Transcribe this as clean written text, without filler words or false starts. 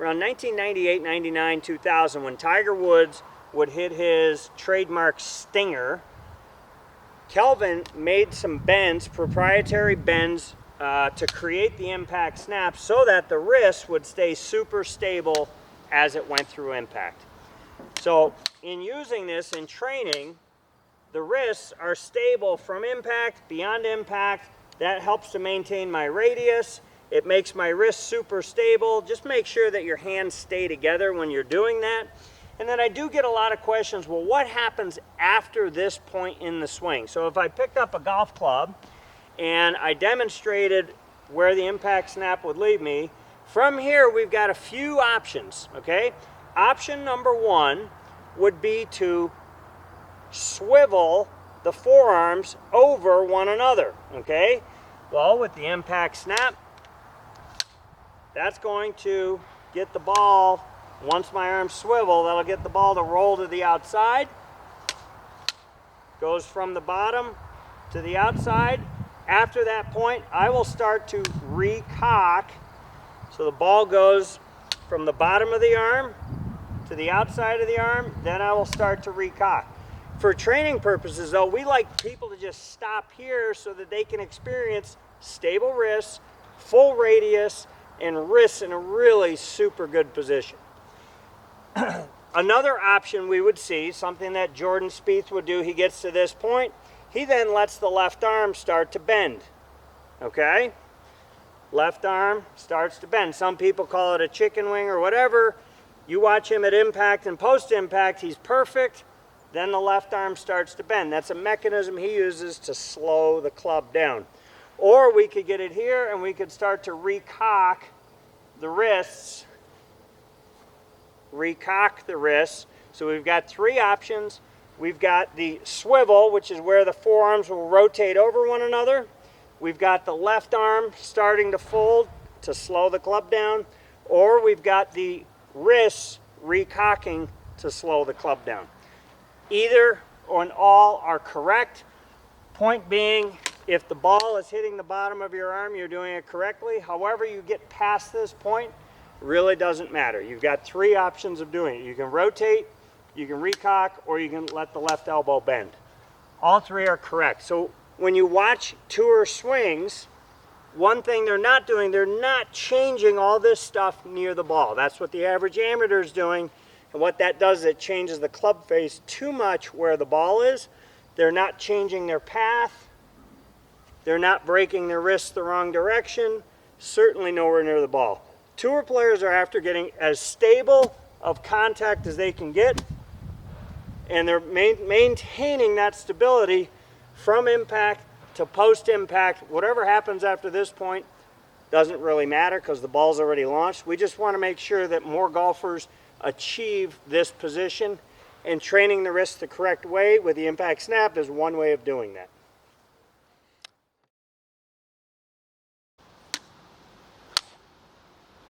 Around 1998, 99, 2000, when Tiger Woods would hit his trademark stinger, Kelvin made some bends, proprietary bends, to create the impact snap so that the wrist would stay super stable as it went through impact. So in using this in training, the wrists are stable from impact, beyond impact. That helps to maintain my radius. It makes my wrist super stable. Just make sure that your hands stay together when you're doing that. And then I do get a lot of questions, well, what happens after this point in the swing? So if I picked up a golf club and I demonstrated where the impact snap would lead me, from here we've got a few options, okay? Option number one would be to swivel the forearms over one another, okay? Well, with the impact snap, that's going to get the ball, once my arms swivel, that'll get the ball to roll to the outside. Goes from the bottom to the outside. After that point, I will start to recock. So the ball goes from the bottom of the arm to the outside of the arm, then I will start to recock. For training purposes though, we like people to just stop here so that they can experience stable wrists, full radius, and wrists in a really super good position. Another option we would see, something that Jordan Spieth would do, he gets to this point, he then lets the left arm start to bend, okay? Left arm starts to bend. Some people call it a chicken wing or whatever. You watch him at impact and post-impact, he's perfect. Then the left arm starts to bend. That's a mechanism he uses to slow the club down. Or we could get it here and we could start to recock the wrists. Recock the wrists. So we've got three options. We've got the swivel, which is where the forearms will rotate over one another. We've got the left arm starting to fold to slow the club down. Or we've got the wrists recocking to slow the club down. Either or all are correct. Point being, if the ball is hitting the bottom of your arm, you're doing it correctly. However you get past this point, really doesn't matter. You've got three options of doing it. You can rotate, you can recock, or you can let the left elbow bend. All three are correct. So when you watch tour swings, one thing they're not doing, they're not changing all this stuff near the ball. That's what the average amateur is doing. And what that does is it changes the club face too much where the ball is. They're not changing their path. They're not breaking their wrists the wrong direction. Certainly nowhere near the ball. Tour players are after getting as stable of contact as they can get. And they're maintaining that stability from impact to post-impact. Whatever happens after this point doesn't really matter because the ball's already launched. We just want to make sure that more golfers achieve this position, and training the wrist the correct way with the impact snap is one way of doing that.